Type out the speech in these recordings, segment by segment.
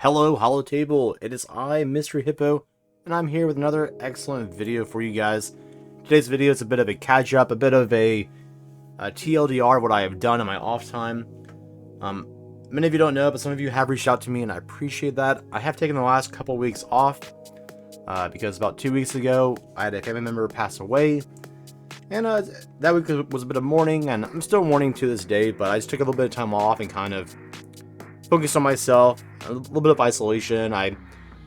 Hello, Hollow Table. It is I, Mr. Hippo, and I'm here with another excellent video for you guys. Today's video is a bit of a catch-up, a bit of a TLDR, what I have done in my off time. Many of you don't know, but some of you have reached out to me, and I appreciate that. I have taken the last couple weeks off because about 2 weeks ago, I had a family member pass away. And that week was a bit of mourning, and I'm still mourning to this day, but I just took a little bit of time off and kind of focused on myself, a little bit of isolation. I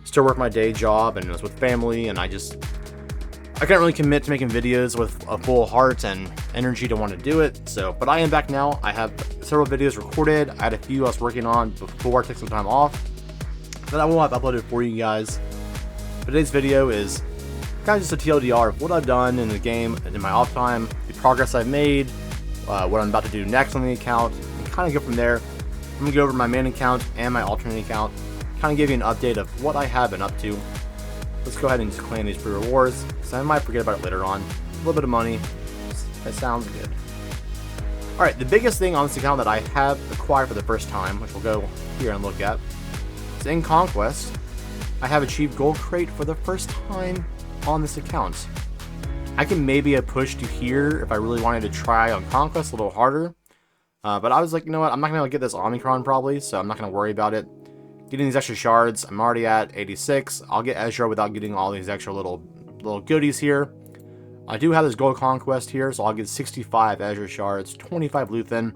still work my day job and was with family, and I can't really commit to making videos with a full heart and energy to want to do it. So, but I am back now. I have several videos recorded. I had a few I was working on before I took some time off that I will have uploaded for you guys. Today's video is kind of just a TLDR of what I've done in the game and in my off time, the progress I've made, what I'm about to do next on the account, and kind of go from there. I'm going to go over my main account and my alternate account, kind of give you an update of what I have been up to. Let's go ahead and just claim these free rewards, because I might forget about it later on. A little bit of money, that sounds good. Alright, the biggest thing on this account that I have acquired for the first time, which we'll go here and look at, is in Conquest. I have achieved Gold Crate for the first time on this account. I can maybe have pushed to here if I really wanted to try on Conquest a little harder. But I was like, you know what, I'm not going to get this Omicron probably, so I'm not going to worry about it. Getting these extra shards, I'm already at 86. I'll get Ezra without getting all these extra little goodies here. I do have this Gold Conquest here, so I'll get 65 Ezra shards, 25 Luthen.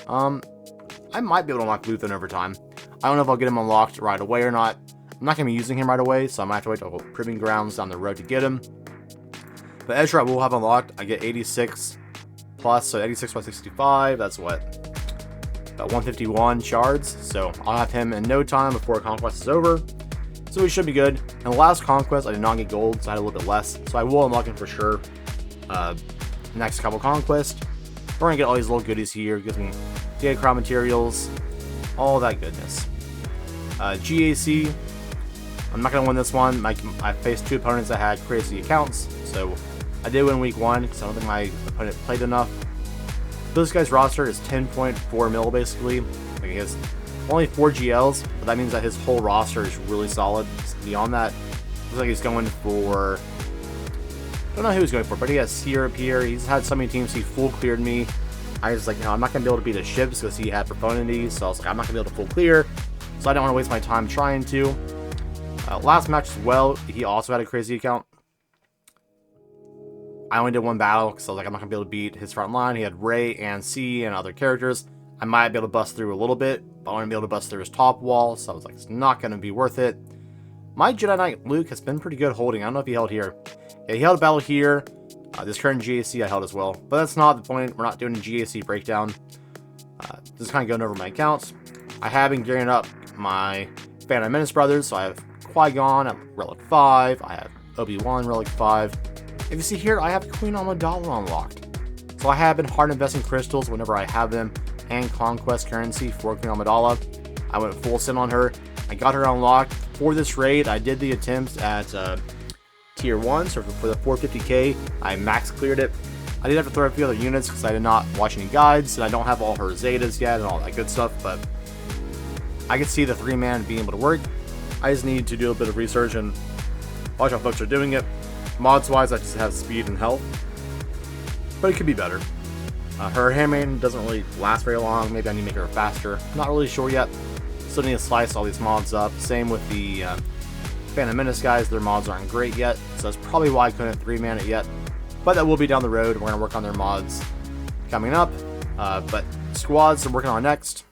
I might be able to unlock Luthen over time. I don't know if I'll get him unlocked right away or not. I'm not going to be using him right away, so I might have to wait till Proving Grounds down the road to get him. But Ezra I will have unlocked. I get 86 plus, so 86 plus 65, that's what? About 151 shards, so I'll have him in no time before Conquest is over. So we should be good. And the last Conquest, I did not get gold, so I had a little bit less. So I will unlock him for sure. Next couple Conquest. We're going to get all these little goodies here. Gives me data crown materials, all that goodness. GAC, I'm not going to win this one. I faced two opponents that had crazy accounts, so I did win week one because I don't think my opponent played enough. This guy's roster is 10.4 mil basically. Like he has only 4 GLs, but that means that his whole roster is really solid. Beyond that, looks like he's going for, don't know who he's going for, but he has Syrup here. He's had so many teams he full cleared me. I was like, you know, I'm not going to be able to beat his ships because he had profundity, so I was like, I'm not going to be able to full clear. So I don't want to waste my time trying to. Last match as well, he also had a crazy account. I only did one battle because I was like, I'm not going to be able to beat his front line. He had Rey and C and other characters. I might be able to bust through a little bit, but I want to be able to bust through his top wall, so I was like, it's not going to be worth it. My Jedi Knight Luke has been pretty good holding. I don't know if he held here. Yeah, he held a battle here. This current GAC I held as well, but that's not the point. We're not doing a GAC breakdown. Just kind of going over my accounts. I have been gearing up my Phantom Menace brothers, so I have Qui-Gon at Relic 5. I have Obi-Wan Relic 5. If you see here, I have Queen Amidala unlocked. So I have been hard investing crystals whenever I have them, and conquest currency for Queen Amidala. I went full sim on her. I got her unlocked. For this raid, I did the attempts at tier 1, so for the 450k, I max cleared it. I did have to throw a few other units because I did not watch any guides, and I don't have all her Zetas yet and all that good stuff, but I could see the 3-man being able to work. I just need to do a bit of research and watch how folks are doing it. Mods wise, I just have speed and health, but it could be better. Her handmaiden doesn't really last very long. Maybe I need to make her faster. Not really sure yet. Still need to slice all these mods up. Same with the Phantom Menace guys. Their mods aren't great yet, so that's probably why I couldn't 3-man it yet. But that will be down the road. We're going to work on their mods coming up. But squads are working on next.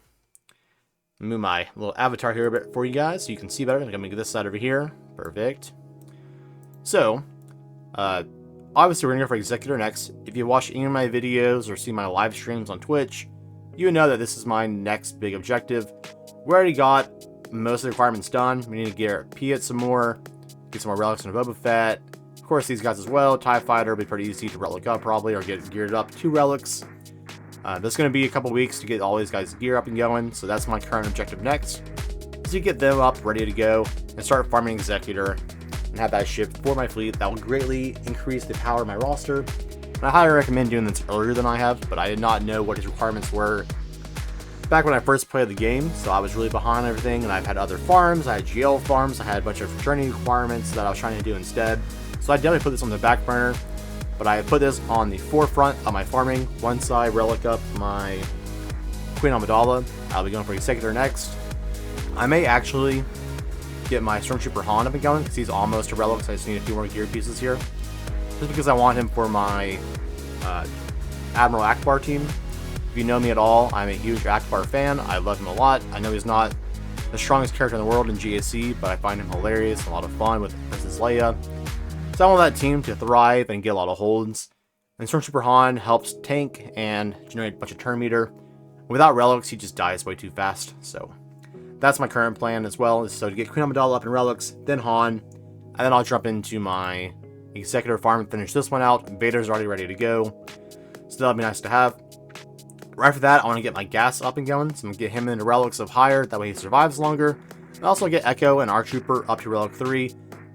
Move my little avatar here a bit for you guys so you can see better. I'm going to get this side over here. Perfect. So, obviously we're going to go for Executor next. If you watch any of my videos or see my live streams on Twitch, you know that this is my next big objective. We already got most of the requirements done. We need to get Piet some more, get some more relics and Boba Fett. Of course, these guys as well. TIE Fighter will be pretty easy to relic up probably, or get geared up. 2 relics. This is going to be a couple weeks to get all these guys gear up and going, so that's my current objective next. Is to get them up, ready to go, and start farming Executor, and have that shipped for my fleet. That will greatly increase the power of my roster. And I highly recommend doing this earlier than I have, but I did not know what his requirements were back when I first played the game, so I was really behind everything, and I've had other farms, I had GL farms, I had a bunch of fraternity requirements that I was trying to do instead. So I definitely put this on the back burner, but I put this on the forefront of my farming. Once I relic up my Queen Amidala, I'll be going for Executor next. I may actually get my Stormtrooper Han up and going, because he's almost a relic, so I just need a few more gear pieces here. Just because I want him for my Admiral Akbar team. If you know me at all, I'm a huge Akbar fan. I love him a lot. I know he's not the strongest character in the world in GAC, but I find him hilarious, a lot of fun with Princess Leia. So I want that team to thrive and get a lot of holds. And Stormtrooper Han helps tank and generate a bunch of turn meter. Without relics, he just dies way too fast. So that's my current plan as well. So to get Queen Amidala up in relics, then Han, and then I'll jump into my Executor farm and finish this one out. Vader's already ready to go, so that'll be nice to have. Right after that, I want to get my gas up and going, so I'm going to get him into relics of higher, that way he survives longer. And also get Echo and R-Trooper up to relic 3.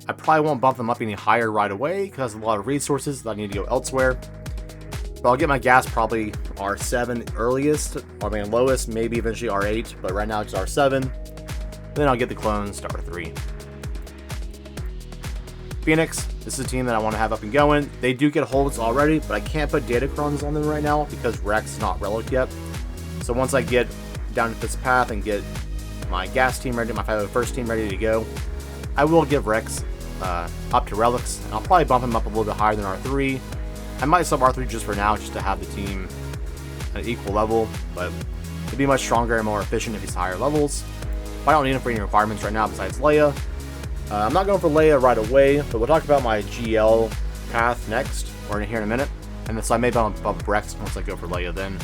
I probably won't bump them up any higher right away, because a lot of resources that I need to go elsewhere. But I'll get my gas probably R7 earliest, or I mean lowest, maybe eventually R8, but right now it's R7. Then I'll get the clones to R3. Phoenix, this is a team that I want to have up and going. They do get holds already, but I can't put Datacrons on them right now because Rex is not relic yet. So once I get down to this path and get my gas team ready, my 501st team ready to go, I will give Rex up to relics, and I'll probably bump him up a little bit higher than R3. I might sub R3 just for now, just to have the team at an equal level, but it'd be much stronger and more efficient if he's higher levels. But I don't need him for any requirements right now besides Leia. I'm not going for Leia right away, but we'll talk about my GL path next, or in here in a minute. And then so I may bump up Rex once I go for Leia then.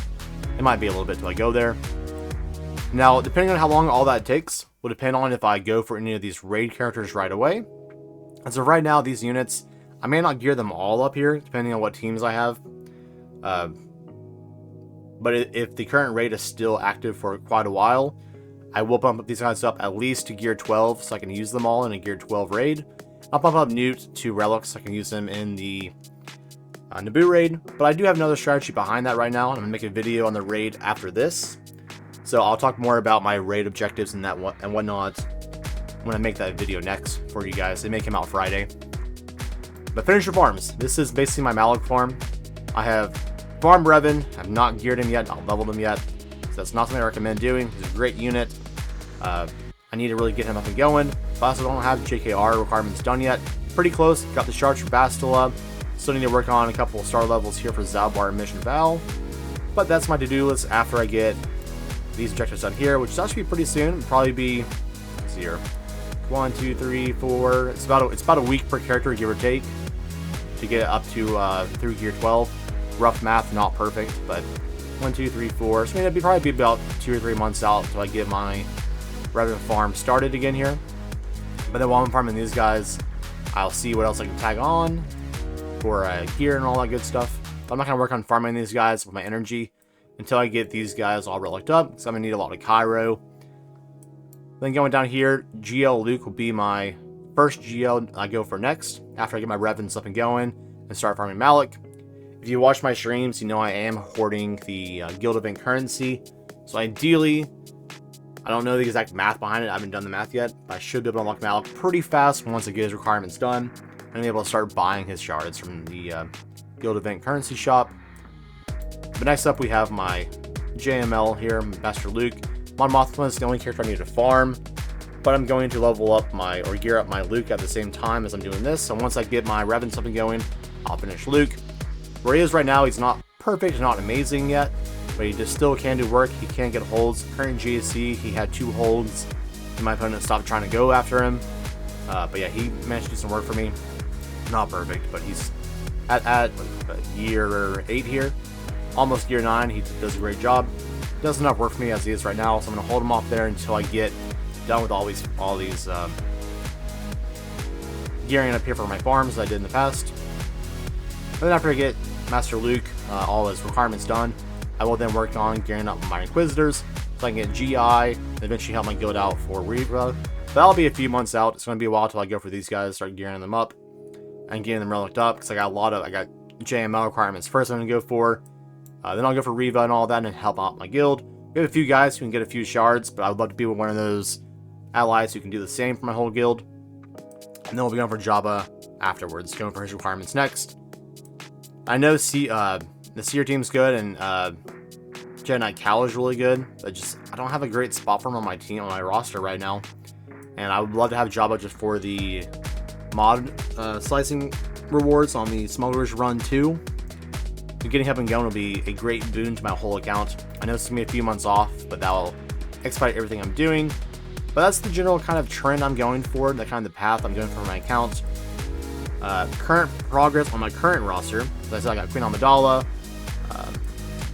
It might be a little bit till I go there. Now, depending on how long all that takes, will depend on if I go for any of these raid characters right away. And so right now, these units, I may not gear them all up here, depending on what teams I have. But if the current raid is still active for quite a while, I will bump up these guys up at least to gear 12 so I can use them all in a gear 12 raid. I'll bump up Newt to relics so I can use them in the Naboo raid. But I do have another strategy behind that right now, and I'm going to make a video on the raid after this. So I'll talk more about my raid objectives and whatnot when I make that video next for you guys. It may come out Friday. But finish your farms. This is basically my Malak farm. I have farmed Revan. I've not geared him yet, not leveled him yet. So that's not something I recommend doing. He's a great unit. I need to really get him up and going. But I also don't have JKR requirements done yet. Pretty close. Got the shards for Bastila. Still need to work on a couple of star levels here for Zalbar and Mission Val. But that's my to-do list after I get these objectives done here, which is actually pretty soon. It'll probably be, let's see here, 1, 2, 3, 4. It's about a week per character, give or take, to get up to through gear 12. Rough math, not perfect, but 1, 2, 3, 4. So it'd probably be about 2 or 3 months out until I get my Revan farm started again here. But then while I'm farming these guys, I'll see what else I can tag on for gear and all that good stuff. But I'm not gonna work on farming these guys with my energy until I get these guys all relicked up, because I'm gonna need a lot of Cairo. Then going down here, GL Luke will be my first GL I go for next, after I get my Revans up and going and start farming Malak. If you watch my streams, you know I am hoarding the Guild event currency. So ideally, I don't know the exact math behind it, I haven't done the math yet, but I should be able to unlock Malak pretty fast once I get his requirements done, and be able to start buying his shards from the Guild event currency shop. But next up we have my JML here, Master Luke. Mon Mothma is the only character I need to farm, but I'm going to level up or gear up my Luke at the same time as I'm doing this. So once I get my Revans up and going, I'll finish Luke. Where he is right now, he's not perfect, not amazing yet, but he just still can do work. He can get holds. Current GSC, he had 2 holds, and my opponent stopped trying to go after him. But yeah, he managed to do some work for me. Not perfect, but he's at year 8 here. Almost year 9, he does a great job. Does enough work for me as he is right now, so I'm going to hold him off there until I get done with all these gearing up here for my farms that I did in the past. And then after I get Master Luke, all his requirements done, I will then work on gearing up my Inquisitors, so I can get GI, and eventually help my guild out for Reva. That'll be a few months out. It's going to be a while till I go for these guys, start gearing them up, and getting them relicked up, because I got JML requirements first I'm going to go for. Then I'll go for Reva and all that and help out my guild. We have a few guys who can get a few shards, but I would love to be one of those allies who can do the same for my whole guild. And then we'll be going for Jabba afterwards, going for his requirements next. I know the Seer team's good, and Jedi Knight Cal is really good, but I don't have a great spot for him on my team, on my roster right now. And I would love to have Jabba just for the mod slicing rewards on the Smuggler's Run 2. So getting up and going will be a great boon to my whole account. I know it's going to be a few months off, but that will expedite everything I'm doing. But that's the general kind of trend I'm going for, the kind of the path I'm going for my account. Current progress on my current roster. As I said, I got Queen Amidala.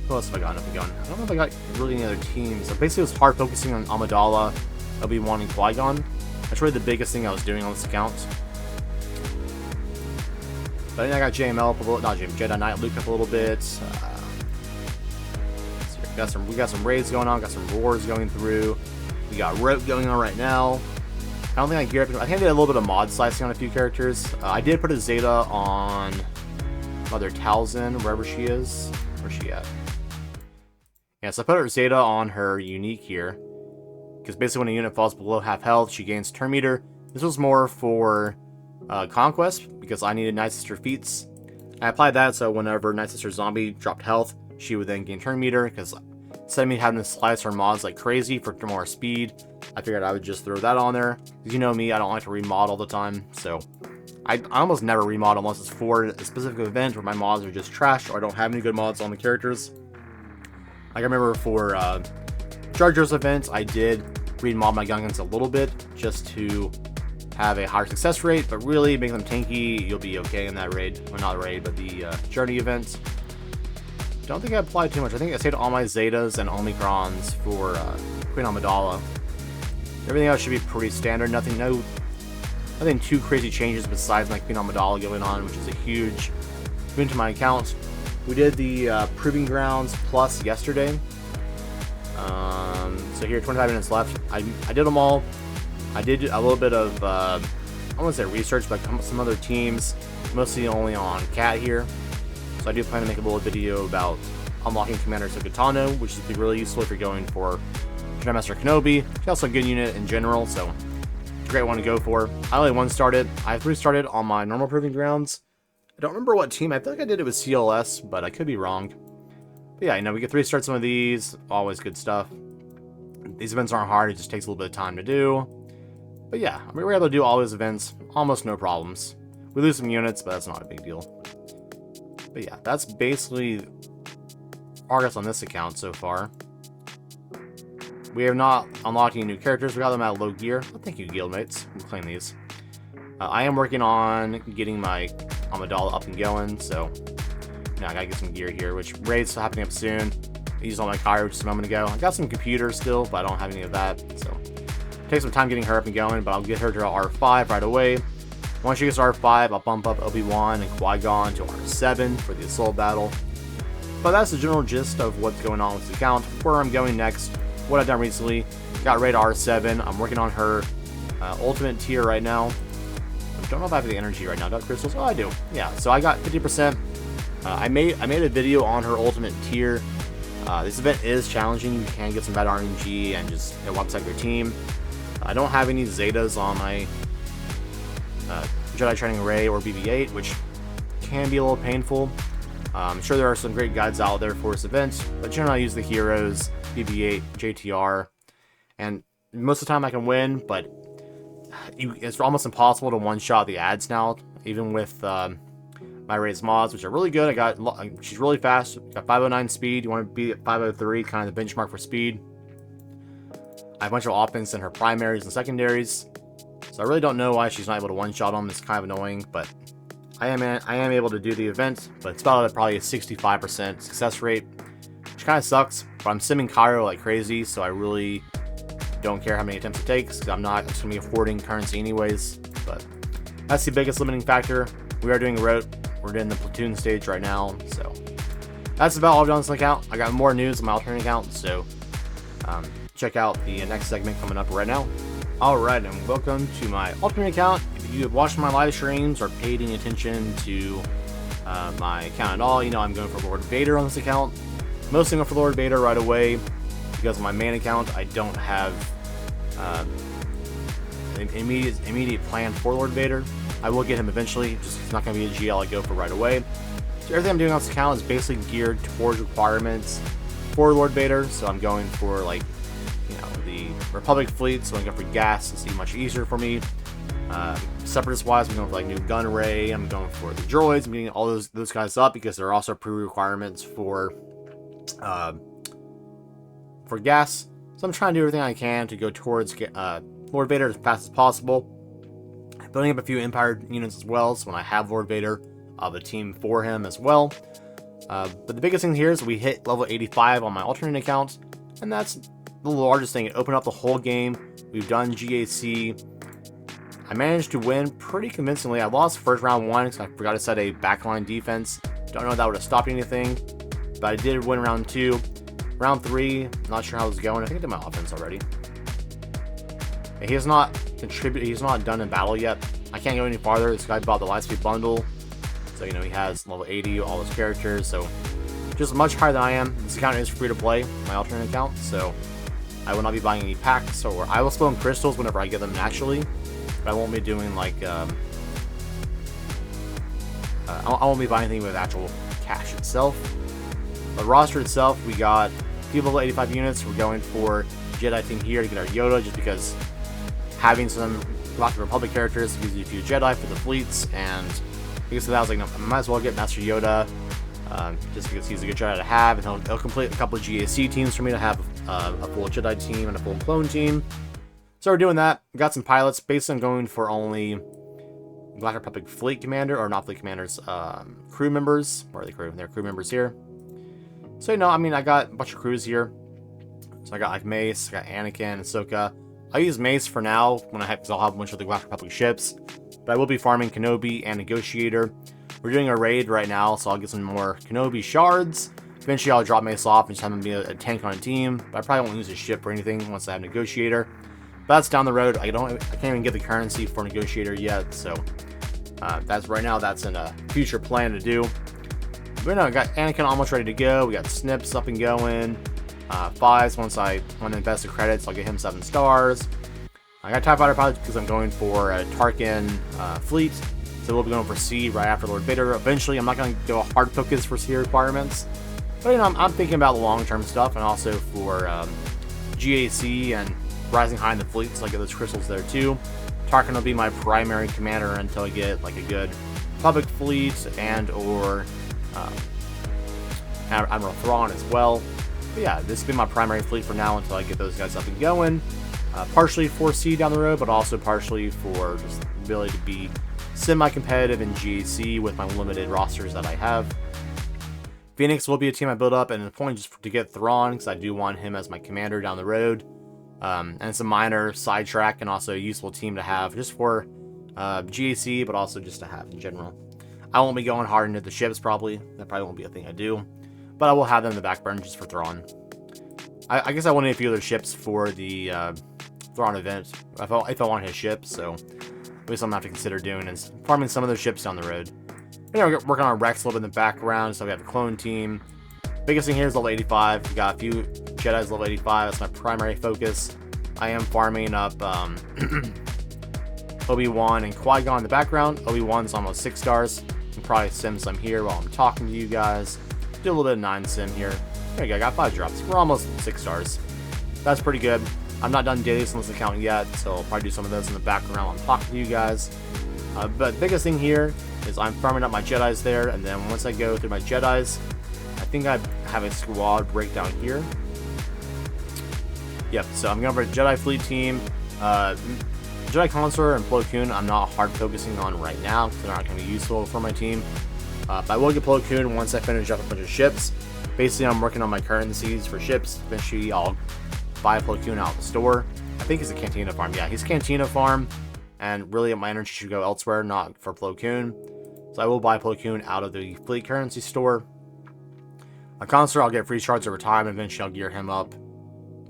Who else have I gotten up and going? I don't know if I got really any other teams. So basically, it was hard focusing on Amidala, Obi-Wan, and Qui-Gon. That's really the biggest thing I was doing on this account. But then I got JML up a little, not Jedi Knight Luke up a little bit. We got some raids going on, got some rewards going through. We got rope going on right now. I don't think I geared up. I think I did a little bit of mod slicing on a few characters. I did put a Zeta on Mother Talzin, wherever she is. Where's she at? Yeah, so I put her Zeta on her unique here. Because basically when a unit falls below half health, she gains turn meter. This was more for Conquest, because I needed Night Sister feats. I applied that so whenever Night Sister Zombie dropped health, she would then gain turn meter, because instead of me having to slice her mods like crazy for more speed, I figured I would just throw that on there. Because you know me, I don't like to remod all the time, so I almost never remod unless it's for a specific event where my mods are just trash or I don't have any good mods on the characters. Like I remember for Jar Jar's event, I did remod my Gungans a little bit just to have a higher success rate, but really make them tanky, you'll be okay in that raid. Well, not raid, but the Journey event. Don't think I applied too much. I think I saved all my Zetas and Omicrons for Queen Amidala. Everything else should be pretty standard. Nothing too crazy changes besides my Queen Amidala going on, which is a huge boon to my account. We did the Proving Grounds Plus yesterday. So here, 25 minutes left. I did them all. I did a little bit of, I wouldn't say research, but some other teams, mostly only on Cat here. So I do plan to make a little video about unlocking Commander Sokotano, which would be really useful if you're going for Jedi Master Kenobi. She's also a good unit in general, so it's a great one to go for. I only one started. I have 3 started on my normal Proving Grounds. I don't remember what team. I feel like I did it with CLS, but I could be wrong. But yeah, we get 3 starts some of these. Always good stuff. These events aren't hard. It just takes a little bit of time to do. But yeah, we're able to do all these events, almost no problems. We lose some units, but that's not a big deal. But yeah, that's basically progress on this account so far. We have not unlocked any new characters. We got them at low gear. Oh, thank you, guildmates. We'll claim these. I am working on getting my Amidala up and going, so I gotta get some gear here, which raid's happening up soon. I used all my Cairo just a moment ago. I got some computers still, but I don't have any of that, so take some time getting her up and going, but I'll get her to R5 right away. Once she gets to R5, I'll bump up Obi-Wan and Qui-Gon to R7 for the Assault Battle. But that's the general gist of what's going on with this account, where I'm going next, what I've done recently. Got Raid R7, I'm working on her ultimate tier right now. I don't know if I have the energy right now. Dark Crystals? Oh, I do. Yeah, so I got 50%. I made a video on her ultimate tier. This event is challenging. You can get some bad RNG and just wipes out your team. I don't have any Zetas on my Jedi Training Ray or BB-8, which can be a little painful. I'm sure there are some great guides out there for this event, but generally I use the heroes, BB-8, JTR, and most of the time I can win, but it's almost impossible to one-shot the ads now, even with my Ray's mods, which are really good. She's really fast, got 509 speed. You want to be at 503, kind of the benchmark for speed. I have a bunch of offense in her primaries and secondaries, so I really don't know why she's not able to one-shot them. It's kind of annoying, but I am able to do the event, but it's about probably a 65% success rate, which kind of sucks, but I'm simming Cairo like crazy, so I really don't care how many attempts it takes, because I'm not just going to be hoarding currency anyways. But that's the biggest limiting factor. We are doing rote. We're in the platoon stage right now, so that's about all I've done on this account. I got more news on my alternate account, so check out the next segment coming up right now. Alright, and welcome to my alternate account. If you have watched my live streams or paid any attention to my account at all, you know I'm going for Lord Vader on this account. Mostly going for Lord Vader right away, because on my main account I don't have an immediate plan for Lord Vader. I will get him eventually, just he's not going to be a GL I go for right away. So everything I'm doing on this account is basically geared towards requirements for Lord Vader. So I'm going for, like, you know, the Republic fleet, so I'm going for gas. It's much easier for me. Separatist wise, I'm going for like new gun array. I'm going for the droids. I'm getting all those guys up because there are also pre-requirements for gas. So I'm trying to do everything I can to go towards Lord Vader as fast as possible. Building up a few Empire units as well, so when I have Lord Vader, I'll have a team for him as well. But the biggest thing here is we hit level 85 on my alternate account, and that's the largest thing. It opened up the whole game. We've done GAC. I managed to win pretty convincingly. I lost first round 1 because I forgot to set a backline defense. Don't know if that would have stopped anything, but I did win round 2. Round 3, not sure how it's going. I think I did my offense already. He has not contributed. He's not done in battle yet. I can't go any farther. This guy bought the Lightspeed bundle, so you know he has level 80, all his characters, so just much higher than I am. This account is free to play, my alternate account, so I will not be buying any packs, or I will spill in crystals whenever I get them naturally, but I won't be doing like I won't be buying anything with actual cash itself. But roster itself, we got people level 85 units. We're going for Jedi team here to get our Yoda, just because having some Galactic Republic characters gives you a few Jedi for the fleets, and because of that, I was like, no, I might as well get Master Yoda, just because he's a good Jedi to have, and he'll complete a couple of GAC teams for me to have a full Jedi team and a full clone team. So we're doing that. We got some pilots. Basically, I'm going for only Galactic Republic fleet commander, or not fleet commanders, crew members. Where are they crew? They're crew members here. So, you know, I mean, I got a bunch of crews here. So I got like Mace, I got Anakin, Ahsoka. I'll use Mace for now, because I'll have a bunch of the Galactic Republic ships. But I will be farming Kenobi and Negotiator. We're doing a raid right now, so I'll get some more Kenobi shards. Eventually I'll drop Mace off and just have him be a tank on a team. But I probably won't use his ship or anything once I have Negotiator. But that's down the road. I can't even get the currency for Negotiator yet, so that's right now. That's in a future plan to do. But no, I got Anakin almost ready to go. We got Snips up and going. 5s once I invest the credits, I'll get him 7 stars. I got TIE Fighter pilots because I'm going for a Tarkin fleet, so we'll be going for C right after Lord Vader. Eventually, I'm not going to go hard focus for C requirements, but you know, I'm thinking about the long-term stuff, and also for GAC and rising high in the fleet, so I get those crystals there too. Tarkin will be my primary commander until I get like a good Republic fleet and or Admiral Thrawn as well. But yeah, this has been my primary fleet for now until I get those guys up and going. Partially for C down the road, but also partially for just the ability to be semi-competitive in GAC with my limited rosters that I have. Phoenix will be a team I build up, and the point just to get Thrawn, because I do want him as my commander down the road. And it's a minor sidetrack and also a useful team to have just for GAC, but also just to have in general. I won't be going hard into the ships probably. That probably won't be a thing I do. But I will have them in the back burner just for Thrawn. I guess I wanted a few other ships for the Thrawn event if I want his ships, so at least I'm going to have to consider doing is farming some of those ships down the road. You know, we're working on Rex a little bit in the background, so we have the clone team. Biggest thing here is level 85. We got a few Jedi's level 85. That's my primary focus. I am farming up Obi-Wan and Qui-Gon in the background. Obi-Wan's almost 6 stars. You can probably sim some here while I'm talking to you guys. Do a little bit of 9 sim here. There you go, I got 5 drops. We're almost 6 stars. That's pretty good. I'm not done dailies on this account yet, so I'll probably do some of those in the background while I'm talking to you guys. But biggest thing here is I'm farming up my Jedis there, and then once I go through my Jedis, I think I have a squad breakdown here. Yep, so I'm going for a Jedi fleet team. Jedi Consort and Plo Koon I'm not hard focusing on right now because they're not going to be useful for my team. But I will get Plo Koon once I finish up a bunch of ships. Basically, I'm working on my currencies for ships. Eventually, I'll buy Plo Koon out of the store. I think he's a Cantina farm. Yeah, he's Cantina farm. And really, my energy should go elsewhere, not for Plo Koon. So I will buy Plo Koon out of the fleet currency store. A Consort, I'll get free shards over time. Eventually, I'll gear him up.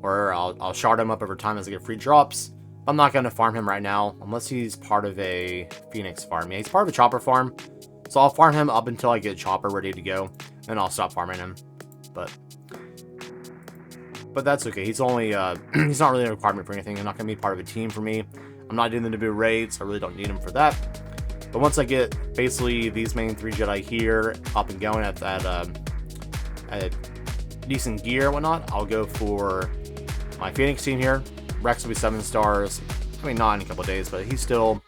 Or I'll shard him up over time as I get free drops. I'm not going to farm him right now, unless he's part of a Phoenix farm. Yeah, he's part of a Chopper farm. So I'll farm him up until I get Chopper ready to go. And I'll stop farming him. But but that's okay. He's only he's not really a requirement for anything. He's not going to be part of a team for me. I'm not doing the debut raids, so I really don't need him for that. But once I get basically these main 3 Jedi here up and going at decent gear and whatnot, I'll go for my Phoenix team here. Rex will be 7 stars. I mean, not in a couple of days, but he's still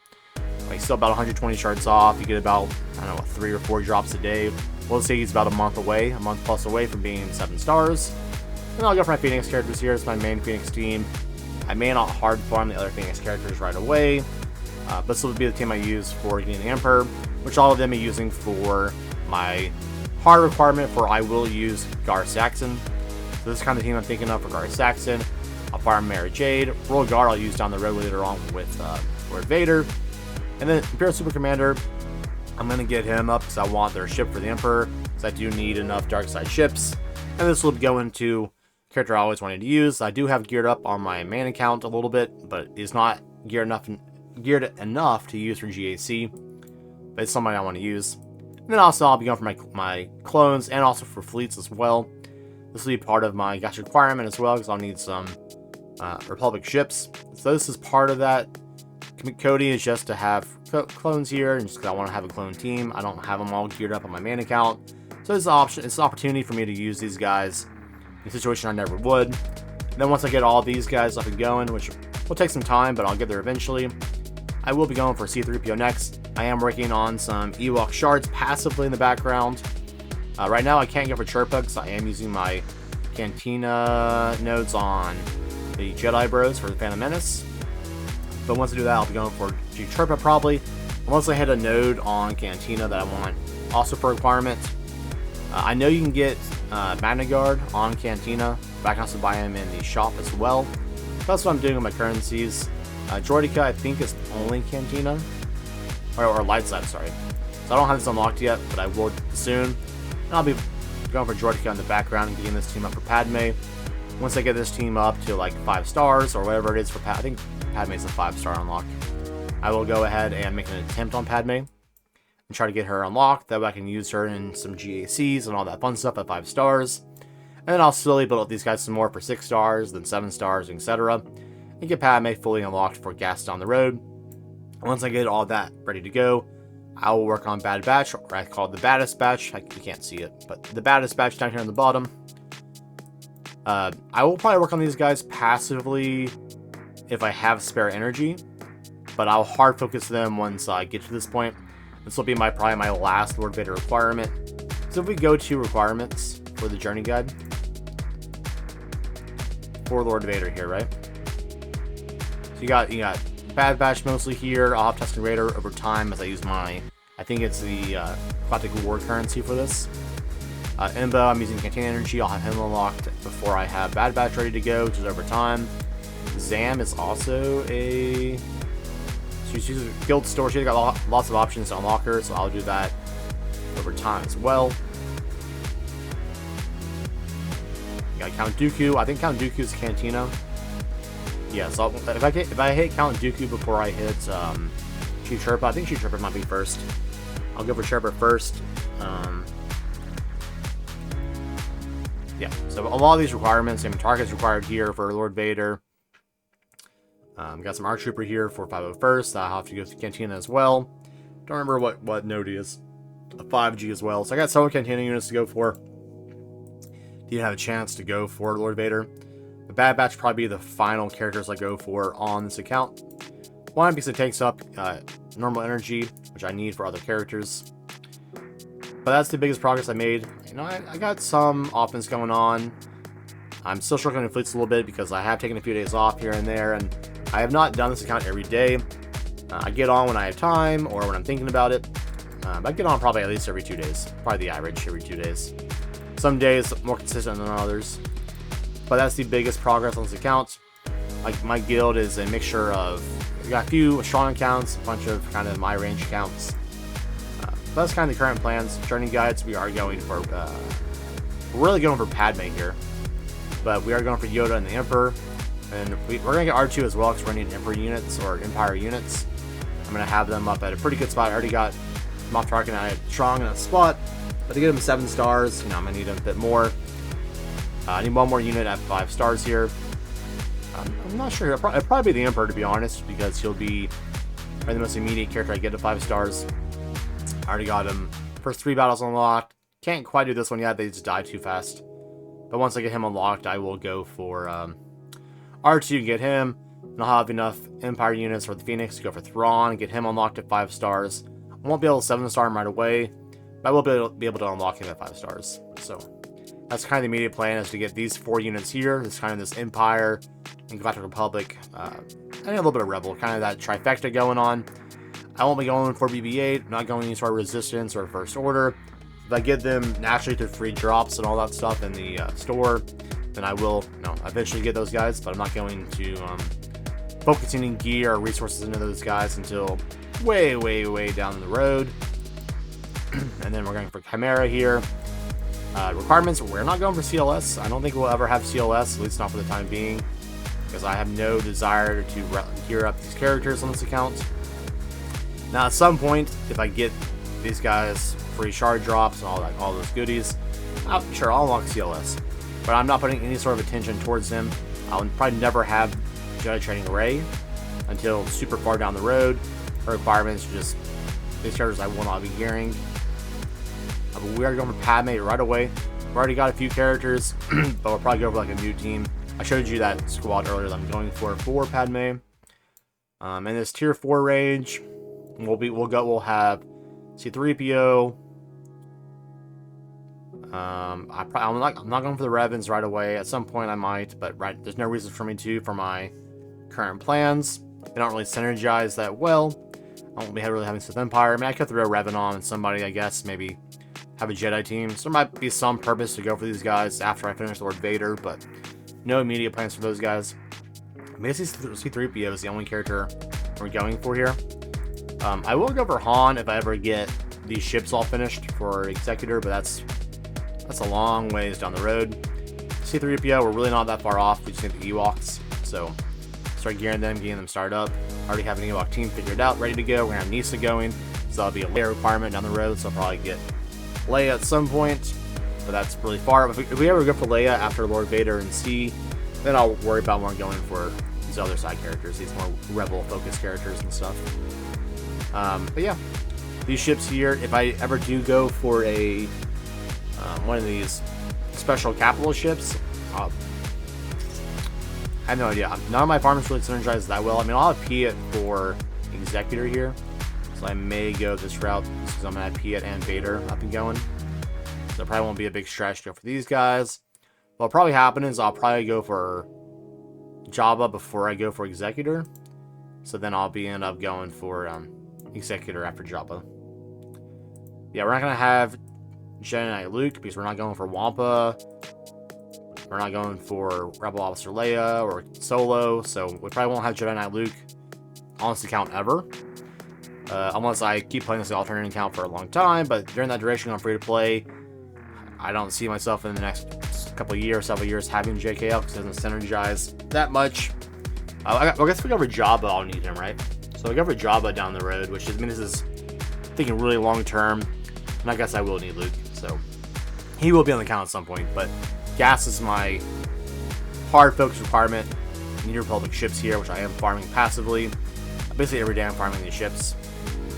about 120 shards off. You get about, I don't know, 3 or 4 drops a day. We'll say he's about a month plus away from being 7 stars. And I'll go for my Phoenix characters here. It's my main Phoenix team. I may not hard farm the other Phoenix characters right away, but this will be the team I use for getting the Emperor, which all of them are using for my hard requirement for I will use Gar Saxon. So this is kind of the team I'm thinking of for Gar Saxon. I'll farm Mara Jade. Royal Guard I'll use down the road later on with Lord Vader. And then Imperial Super Commander, I'm going to get him up because I want their ship for the Emperor, because I do need enough dark side ships. And this will go into character I always wanted to use. I do have geared up on my main account a little bit, but it's not geared enough to use for GAC. But it's somebody I want to use. And then also I'll be going for my clones and also for fleets as well. This will be part of my gacha requirement as well, because I'll need some Republic ships. So this is part of that. Cody is just to have clones here, and just because I want to have a clone team. I don't have them all geared up on my main account. So it's an opportunity for me to use these guys in a situation I never would. And then once I get all these guys up and going, which will take some time, but I'll get there eventually, I will be going for C-3PO next. I am working on some Ewok shards passively in the background. Right now I can't go for Chirpa because I am using my Cantina nodes on the Jedi Bros for the Phantom Menace. But once I do that, I'll be going for Chirpa probably. Once I hit a node on Cantina that I want also for requirement. I know you can get Magna Guard on Cantina, but I can also buy them in the shop as well. That's what I'm doing with my currencies. Droideka, I think, is only Cantina. Or light side, sorry. So I don't have this unlocked yet, but I will soon. And I'll be going for Droideka in the background and getting this team up for Padme. Once I get this team up to like 5 stars or whatever it is for I think Padme's a 5-star unlock. I will go ahead and make an attempt on Padme and try to get her unlocked. That way I can use her in some GACs and all that fun stuff at 5 stars. And then I'll slowly build up these guys some more for 6 stars, then 7 stars, etc. And get Padme fully unlocked for gas down the road. Once I get all that ready to go, I will work on Bad Batch, or I call it the Baddest Batch. You can't see it, but the Baddest Batch down here on the bottom. I will probably work on these guys passively if I have spare energy, but I'll hard focus them once I get to this point. This will be probably my last Lord Vader requirement. So if we go to requirements for the journey guide, for Lord Vader here, right? So you got Bad Batch mostly here. I'll have Tusken Raider over time as I use I think it's the Galactic War currency for this. Imbo, I'm using Cantina Energy. I'll have him unlocked before I have Bad Batch ready to go, which is over time. Zam is also she's a guild store. She's got lots of options to unlock her, so I'll do that over time as well. You got Count Dooku. I think Count Dooku is Cantina. Yeah, so if I hit Count Dooku before I hit Chief Chirpa, I think Chief Chirpa might be first. I'll go for Chirpa first. Yeah, so a lot of these requirements, targets required here for Lord Vader. Got some Arc Trooper here for 501st. I'll have to go to Cantina as well. Don't remember what node he is. A 5G as well. So I got several Cantina units to go for. Didn't have a chance to go for Lord Vader. The Bad Batch probably be the final characters I go for on this account. One, because it takes up normal energy, which I need for other characters. But that's the biggest progress I made. I got some offense going on. I'm still struggling in fleets a little bit because I have taken a few days off here and there, and I have not done this account every day. I get on when I have time or when I'm thinking about it. I get on probably at least every 2 days. Probably the average every 2 days. Some days more consistent than others. But that's the biggest progress on this account. Like my guild is a mixture of, we got a few strong accounts, a bunch of kind of my range accounts. That's kind of the current plans. Journey guides, we are going for, we're really going for Padme here. But we are going for Yoda and the Emperor. And we're going to get R2 as well, because we're needing Emperor units or Empire units. I'm going to have them up at a pretty good spot. I already got Moff Tarkin and I strong in a spot. But to get him 7 stars, I'm going to need him a bit more. I need one more unit at 5 stars here. I'm not sure. It'll probably be the Emperor, to be honest, because he'll be probably the most immediate character I get to 5 stars. I already got him. First 3 battles unlocked. Can't quite do this one yet. They just die too fast. But once I get him unlocked, I will go for R2 and get him. And I'll have enough Empire units for the Phoenix to go for Thrawn and get him unlocked at 5 stars. I won't be able to 7-star him right away, but I will be able to unlock him at 5 stars. So that's kind of the immediate plan, is to get these 4 units here. It's kind of this Empire and Galactic Republic, and a little bit of Rebel, kind of that trifecta going on. I won't be going for BB-8, not going any sort of Resistance or First Order. If I get them naturally through free drops and all that stuff in the store, then I will, eventually get those guys, but I'm not going to focus any gear or resources into those guys until way, way, way down the road. And then we're going for Chimera here. Requirements, we're not going for CLS. I don't think we'll ever have CLS, at least not for the time being, because I have no desire to gear up these characters on this account. Now, at some point, if I get these guys free shard drops and all those goodies, sure, I'll unlock CLS. But I'm not putting any sort of attention towards them. I'll probably never have Jedi Training Array until super far down the road. The requirements are just these characters I will not be gearing. But we are going for Padme right away. We've already got a few characters, but we'll probably go for like a new team. I showed you that squad earlier that I'm going for Padme. In this tier 4 range, we'll have C3PO. I'm not going for the Revans right away. At some point I might, but there's no reason for me to for my current plans. They don't really synergize that well. I won't be really having Sith Empire. I mean, I could throw Revan on somebody, I guess, maybe have a Jedi team. So there might be some purpose to go for these guys after I finish Lord Vader, but no immediate plans for those guys. Basically, C3PO is the only character we're going for here. I will go for Han if I ever get these ships all finished for Executor, but that's a long ways down the road. C3PO, we're really not that far off. We just need the Ewoks, so start gearing them, getting them started up. I already have an Ewok team figured out, ready to go. We're gonna have Nisa going, so that'll be a Leia requirement down the road. So I'll probably get Leia at some point, but that's really far. If we ever go for Leia after Lord Vader and C, then I'll worry about more going for these other side characters, these more rebel-focused characters and stuff. But yeah, these ships here, if I ever do go for a one of these special capital ships, I have no idea. None of my farms really synergize that well. I mean, I'll have Piet for Executor here, so I may go this route because I'm going to have Piet and Vader up and going. So it probably won't be a big stretch to go for these guys. What'll probably happen is I'll probably go for Jabba before I go for Executor. So then I'll end up going for Executor after Jabba. Yeah, we're not going to have Jedi Knight Luke because we're not going for Wampa. We're not going for Rebel Officer Leia or Solo, so we probably won't have Jedi Knight Luke on this account ever. Unless I keep playing this alternate account for a long time, but during that duration I'm free to play, I don't see myself in the next several years having JKL because it doesn't synergize that much. I guess if we go for Jabba, I'll need him, right? So I go for Jabba down the road, which is, I mean, this is thinking really long term, and I guess I will need Luke, so he will be on the account at some point, but gas is my hard focus requirement. New Republic ships here, which I am farming passively. Basically every day I'm farming these ships.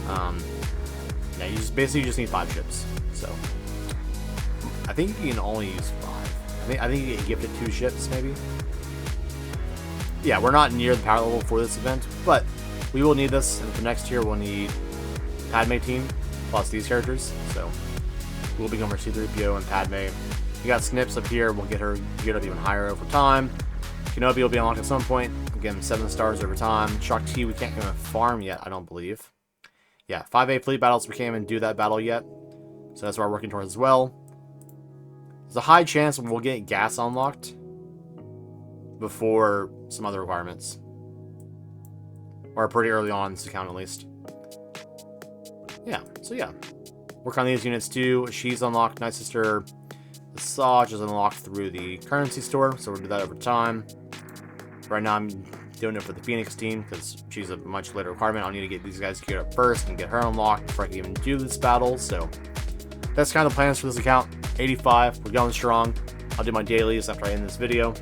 Yeah, you just need 5 ships. So I think you can only use 5. I think you get gifted 2 ships, maybe. Yeah, we're not near the power level for this event, but we will need this, and for next tier we'll need Padme team plus these characters. So we'll become our C3PO and Padme. We got Snips up here. We'll get her geared up even higher over time. Kenobi will be unlocked at some point. Again, 7 stars over time. Shock T, we can't even farm yet, I don't believe. Yeah, 5A fleet battles, we can't even do that battle yet. So that's what we're working towards as well. There's a high chance we'll get gas unlocked before some other requirements. Or pretty early on in this account, at least. Yeah, so yeah. Work on these units too. She's unlocked. Night Sister the SWGOH is unlocked through the currency store, so we'll do that over time. Right now I'm doing it for the Phoenix team because she's a much later requirement. I'll need to get these guys geared up first and get her unlocked before I can even do this battle. So that's kind of the plans for this account. 85, we're going strong. I'll do my dailies after I end this video.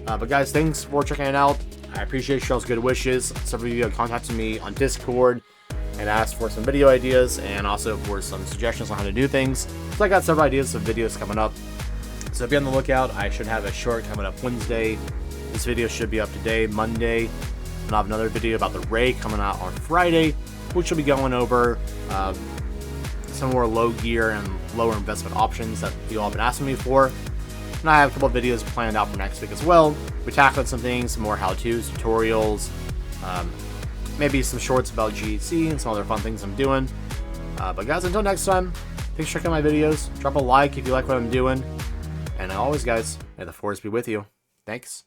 But guys, thanks for checking it out. I appreciate y'all's good wishes. Some of you have contacted me on Discord and asked for some video ideas and also for some suggestions on how to do things. So I got several ideas of videos coming up. So be on the lookout. I should have a short coming up Wednesday. This video should be up today, Monday. And I'll have another video about the Ray coming out on Friday, which will be going over some more low gear and lower investment options that you all have been asking me for. And I have a couple of videos planned out for next week as well. We tackled some things, some more how-tos, tutorials, maybe some shorts about GEC and some other fun things I'm doing. But guys, until next time, thanks for checking out my videos. Drop a like if you like what I'm doing. And always, guys, may the force be with you. Thanks.